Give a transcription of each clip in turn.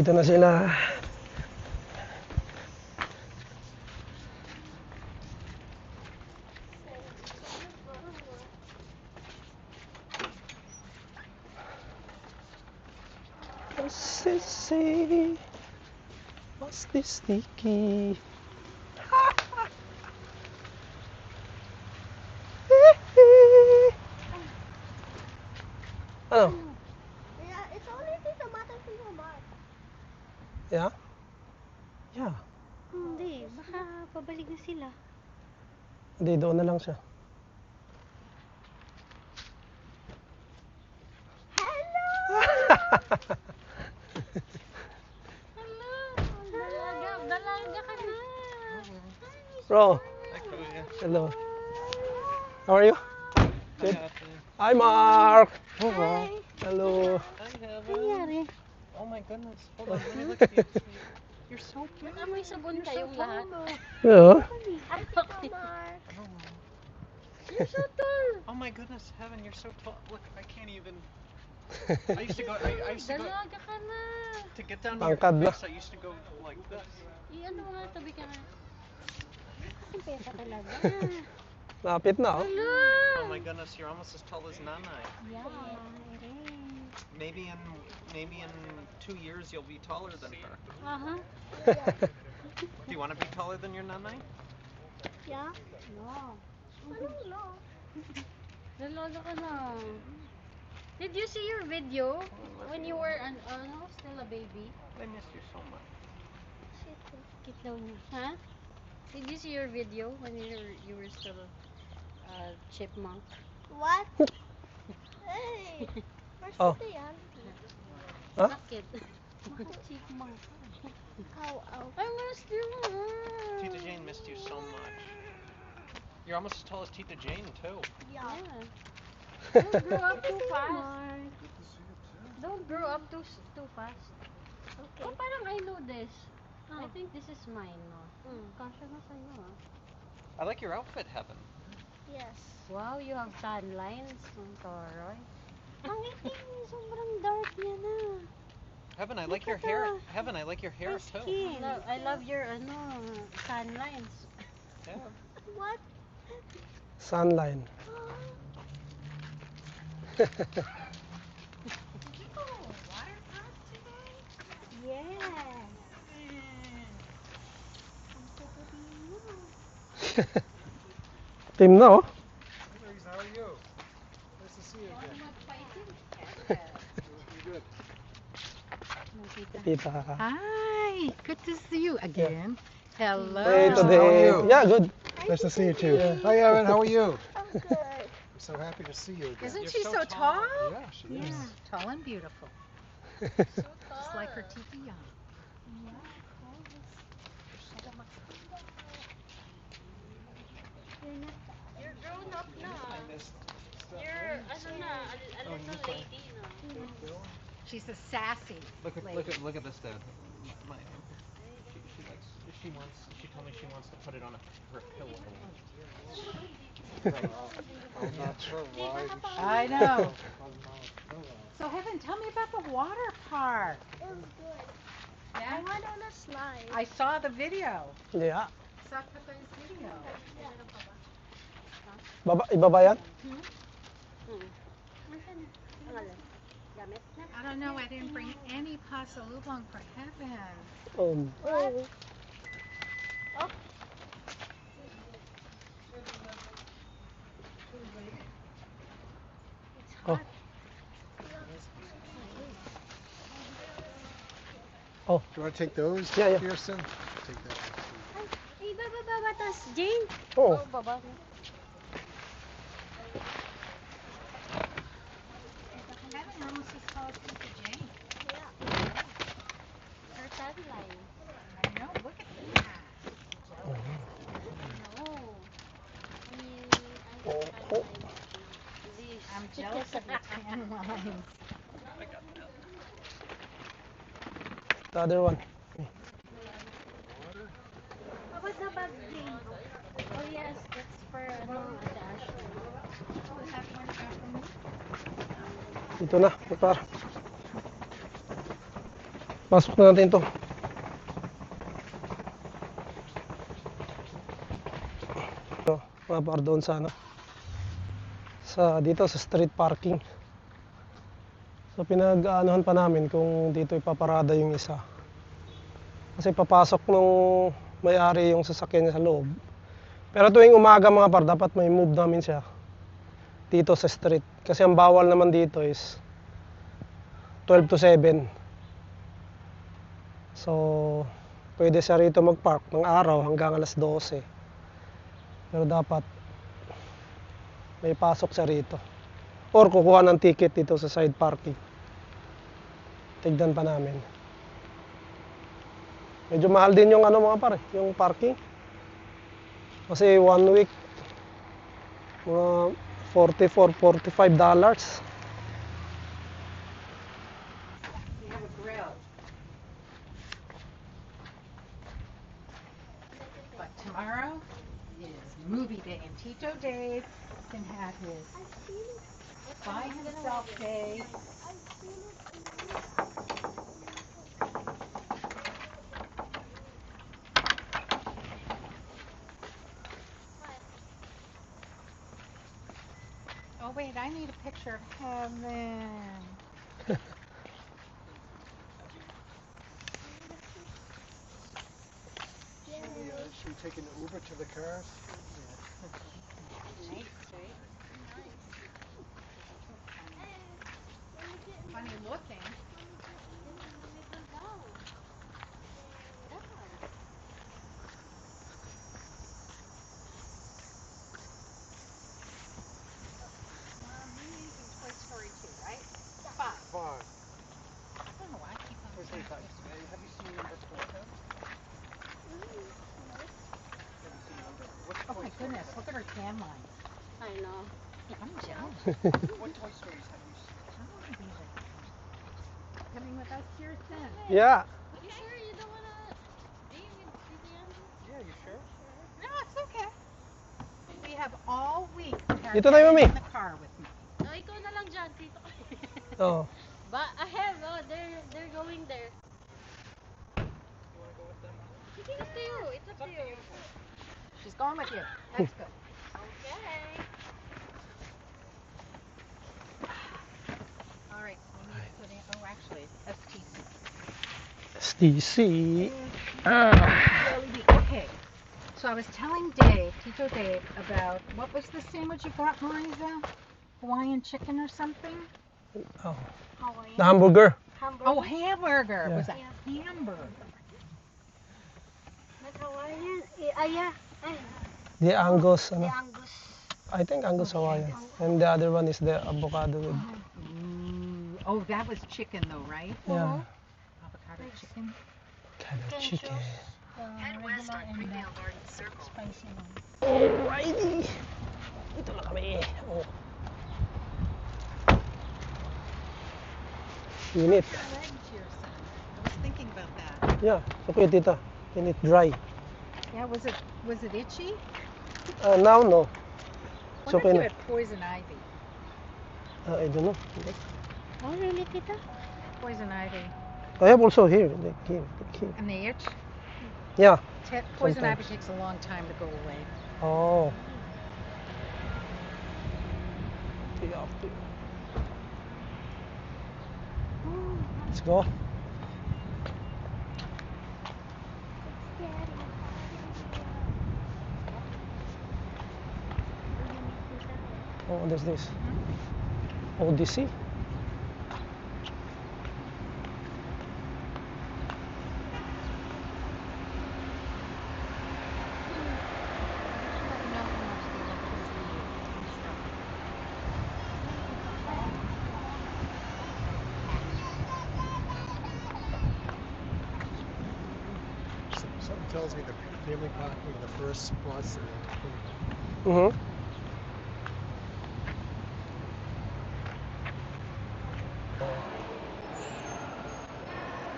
Dito na sila. Sissy, what's this sticky? Ano? Yeah, it's only the tomato for your mom. Yeah? Yeah. Hindi, baka pabalik na sila. Hindi, doon na lang siya. Hello! Hello! Dalaga ka na! Bro. Hello. How are you? Good. Hi, Mark. Hello. Hello. Hi, Heaven. Nangyari? Oh my goodness. Hold on. Let me look at you. You're so cute. Amoy sabon kayong lahat. Yeah. Mark. You're so tall! Oh my goodness, Heaven, you're so tall. Look, I can't even. I used to go. I used to go Dalaga ka na! to get down to your Tangkad na. face. I used to go like this. Ano mo nga, tabi ka nga. Simple ka talaga. Lapit na, oh. Oh my goodness, you're almost as tall as Nanai. Yeah, it is. Maybe in 2 years you'll be taller than her. Aha. Do you want to be taller than your Nanai? Yeah? No. I don't know. Dalaga ka na. Did you see your video when you were still a baby? I miss you so much. Cute daw niya. Ha? Did you see your video when you were still a chipmunk? What? Hey! Where's Oh. the yan? Huh? Bakit? Bakit chipmunk? Ow, ow. I missed you. Tita Jane missed you so much. You're almost as tall as Tita Jane too. Yeah. Yeah. Don't grow up too fast. Don't grow up too fast. Okay. Oh, parang I know this. I think this is mine, no? Kasha na sa'yo, ah. I like your outfit, Heaven. Yes. Wow, you have tan lines. Ang toroy. Ang itim, sobrang dark niya na. Heaven, I like Look your at hair. the- Heaven, I like your hair too. I love your, tan lines. Yeah. What? Sunline. Yeah. Team na, oh. How are you? Nice to see you again. Good. Tita. Hi, good to see you again. Hello. Hey, How are today. you? Yeah, good. Nice to see you too. Hi, Evan. How are you? I'm good. I'm so happy to see you again. Isn't You're she so so tall? Yeah, she Yeah, is. tall and beautiful. Just like her Tita Young. You're grown up na. You're, a little lady, no? She's a sassy lady. Look at this, Dad. She told me she wants to put it on her pillow. I'm not sure why. I know. So, Heaven, tell me about the water park. It was good. I Yeah? went on a slide. I saw the video. Yeah. Saw Pepe's video. Ibaba yan? I don't know, I didn't bring any pasalubong for Heaven. What? Oh. Oh. Do you want to take those, Yeah, yeah. Kirsten? Take that. Ay, baba, tas Jane. Oh. Baba. Heaven almost as tall as Tita Jane. Her tan line. I know, look at that. No. Oh. Oh. This. I'm jealous of your tan lines. The other one. How about the bag, Jane? Oh yes, that's for the Ashley. Dito na. Prepare. Pasok na natin to. Mga par doon sa ano. Dito sa street parking. So pinag-aanohan pa namin kung dito ipaparada yung isa. Kasi papasok nung may-ari yung sasakyan niya sa loob. Pero tuwing umaga mga par, dapat may move namin siya dito sa street. Kasi ang bawal naman dito is 12 to 7. So, pwede siya rito mag-park ng araw hanggang alas 12. Pero dapat may pasok siya rito. Or kukuha ng ticket dito sa side parking. Tignan pa namin. Medyo mahal din yung ano mga pare, yung parking. Kasi 1 week, mga $44-45. We have a grill. But tomorrow is movie day, and Tito Dave can have his by himself day. Oh wait, I need a picture of heaven. Should we take an Uber to the cars? Funny looking. Toy Story 2, right? 5. Fine. I don't know why I keep on Toy saying Story 5. this. Have you seen number 4? Have you seen number? What's Oh Toy my Story goodness, have? look at her tan line. I know. I'm jealous. What Toy Stories have you seen? I want to be there. Coming with us, Kirsten? Yeah. You sure you don't wanna be with Titi Andrew? Yeah, you sure? No, it's okay. We have all week to have Dito tayo, Kevin Mami. in the car with me. Oh, ikaw na lang dyan, Tito. Oh. But I have, they're going there. You want to go with them? It's up to you. It's up to you. She's going with you. Let's go. Okay. All right, we need to put in, oh, actually, STC. STC. LED. Okay, so I was telling Dave, Tito Dave, about, what was the sandwich you got, Marisa? Hawaiian chicken or something? Oh. Hawaiian. The hamburger. Hamburger. Oh, hamburger. It was a Yeah. hamburger. Not Hawaiian. Yeah. The Angus, The ano? Angus. I think Angus Hawaiian. And the other one is the avocado with, Ooh. Oh, that was chicken though, right? yeah, Avocado chicken. avocado chicken. Head west on Greenville Garden Circle. Spicy one. Alrighty. Dito na kami. Oh. Init. Leg Kirsten. I was thinking about that. Yeah, it's okay, tita. Init dry. Yeah, was it itchy? Now, no. It's What if okay you na. had poison ivy? I don't know. Oh, really, Tita? Poison ivy. I have also here. Like here. And they itch? Yeah. Poison ivy Sometimes. takes a long time to go away. Oh. Let's go. Oh, what is this? Odyssey? Something tells me the family parking in the first spots there. Mm-hmm.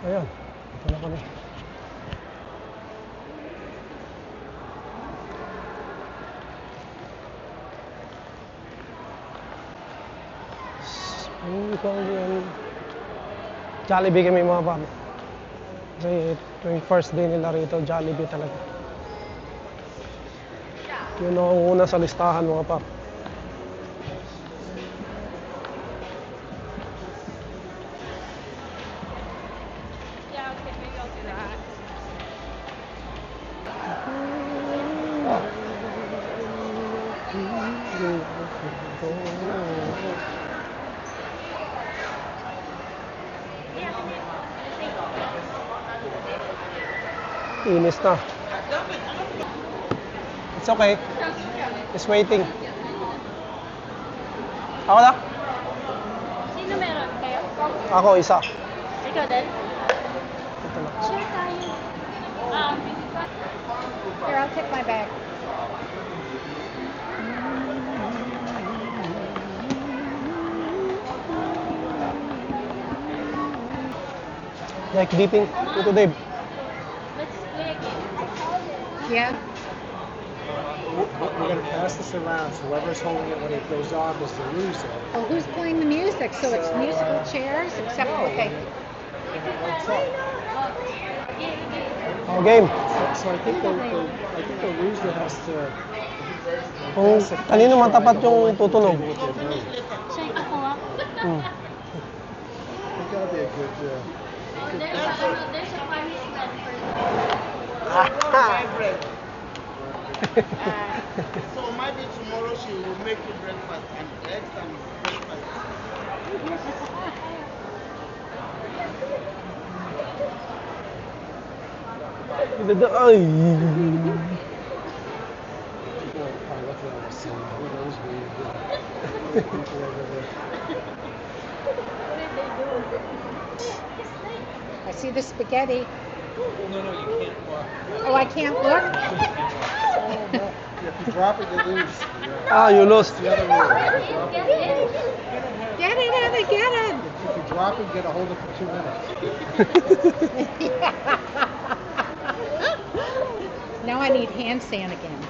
Ayan. Ito na kami. Jollibee kami mga pam. Kasi ito yung first day nila rito, Jollibee talaga. Yun ang una sa listahan mga par. Yeah, okay, maybe I'll do that. Inis na. It's okay. It's waiting. Ako na? Sino meron kayo? Ako, isa. Ikaw din? Ito na. Share tayo. Here, I'll take my bag. Like beeping. Ito, Dave. Let's play a game. Yeah. We're gonna pass this around, so whoever's holding it when it goes off is the loser. Well, who's playing the music? So it's musical chairs, except okay. Oh, game. So I think the loser has to. Kung kanino matapat yung tutunog. Siya yung ako ah. It's gotta be a good. There's a punishment for So maybe tomorrow she will make you breakfast and next time breakfast. Ay! People are probably looking at us saying, "Who knows where you've been?" People over there. I see the spaghetti. No, you can't walk. Oh, I can't look? If you drop it, you lose. Ah, you lost. The other rule. If you drop it, you lose. Get it, Anna, get it! If you drop it, get a hold of it for 2 minutes. Now I need hand sand again.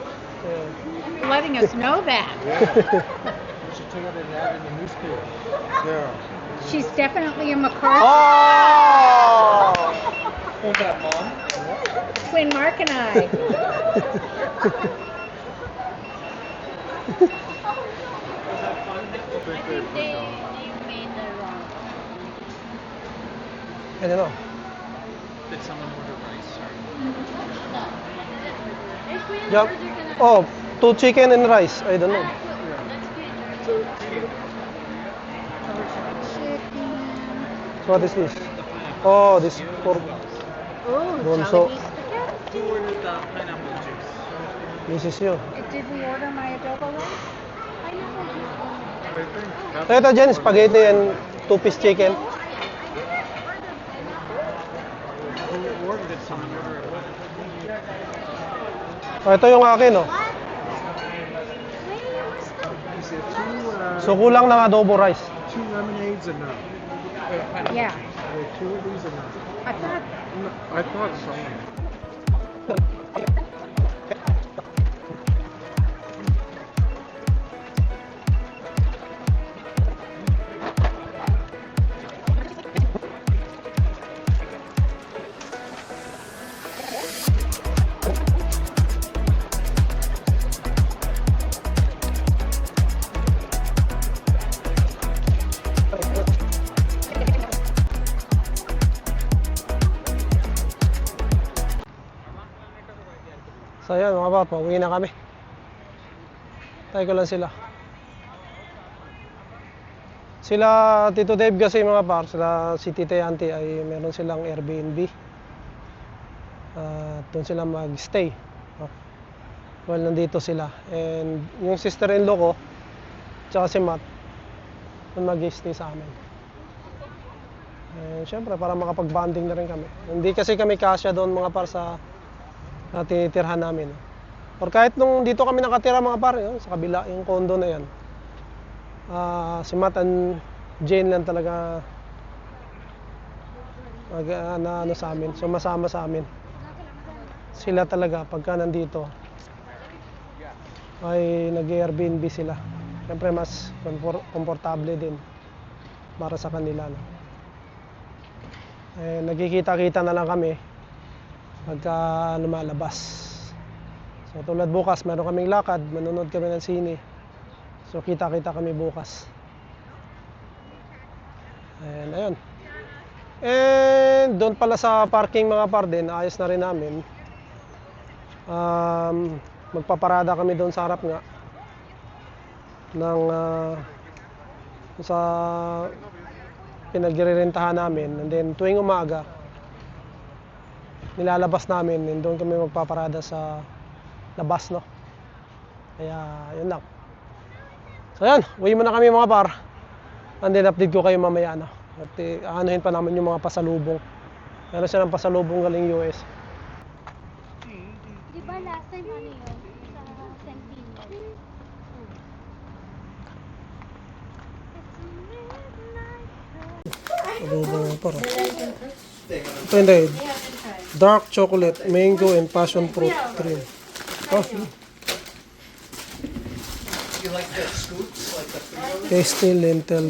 Yeah. Letting us know that. Yeah. You should take it and add it in the newspaper. Yeah. She's definitely a McCarthy. Oh! Hold that, Mom. Twin Mark and I. I think they made the wrong. I don't know. Did someone order rice? If we Yup. Oh, 2 chicken and rice. I don't know. That's good. So what is this? Oh, this for Oh, Bonso. Jollibee spaghetti. Who ordered the pineapple juice? This is you. Did we order my adobo rice? Ito dyan, spaghetti and 2-piece chicken. Who ordered it? Someone ordered it with it. Oh, ito yung akin, oh. Is there So kulang ng adobo rice. two lemonades and none? Yeah. Are there 2 of these or none? I thought No, I thought so. So yan mga par, pauwi na kami. Tayo ko lang sila. Sila Tito Dave kasi mga par, sila si Tita Yanti ay meron silang Airbnb. Doon sila mag-stay. Well, nandito sila. And yung sister-in-law ko, tsaka si Matt, doon mag-stay sa amin. And syempre, para makapag-bonding na rin kami. Hindi kasi kami kasya doon mga par sa tinitirhan namin. Or kahit nung dito kami nakatira mga par, yun, sa kabila, yung condo na yan. Si Matt and Jane lang talaga ano sa amin, sumasama sa amin. Sila talaga pagka nandito ay nag-Airbnb sila. Siyempre mas komportable din para sa kanila, no? Eh, nagkikita-kita na lang kami pagka lumalabas. So tulad bukas, meron kaming lakad, manonood kami ng sine. So kita-kita kami bukas. And ayun. And doon pala sa parking mga par din, ayos na rin namin. Magpaparada kami doon sa harap nga ng sa pinagrirentahan namin, and then tuwing umaga nilalabas namin, and doon kami magpaparada sa labas, no? Kaya yun lang. So yan, uwi muna kami mga par, and then update ko kayo mamaya, no? At anuhin pa naman yung mga pasalubong. Meron siya ng pasalubong galing US. Di ba last time ano yun? Sa Centennial. Pasalubong mga par. Ito hindi. Dark chocolate, mango, and passion fruit cream. Oh, You like the scoops, like the Frito? tasty lentil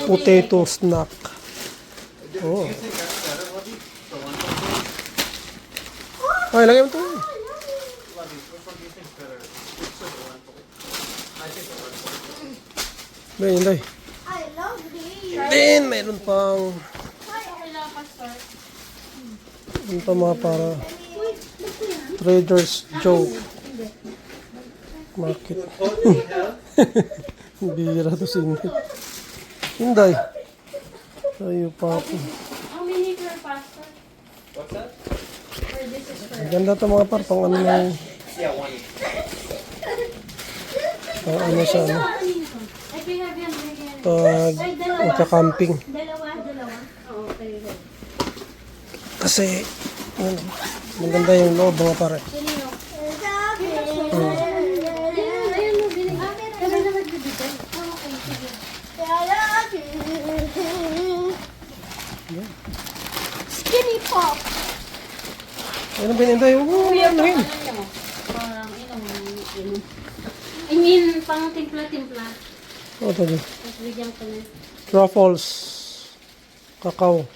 potato snack. Oh. Do you think that's better, Lovey? The lentil soup? Ay, lagay mo ito. Lovey, which one do you think's better? Scoops or the lentil? I think the lentil. Ben, hinday. I love these. Then, meron pang ano pa mga para Trader's Joe Market. Bira to singit. Hinday. Tayo pa ako. How many per pastor? What's that? Or this is for... Ang ganda to mga par, pang ano na, Yeah, one. pang ano sa ano, Ay, have yan, bigyan. pag magka-camping. Dalawa? Oo, okay. Kasi, ano, maganda yung loob mga pare. Sino yun? Ayun mo, binigyan. Kami na magbibigay. Okay, sige. Skinny pop. Ano ba hinday? Oo, ano yun? Parang inom. I mean, pang timpla-timpla. Oh, ito din. Tapos bigyan ko na. Truffles. Kakao.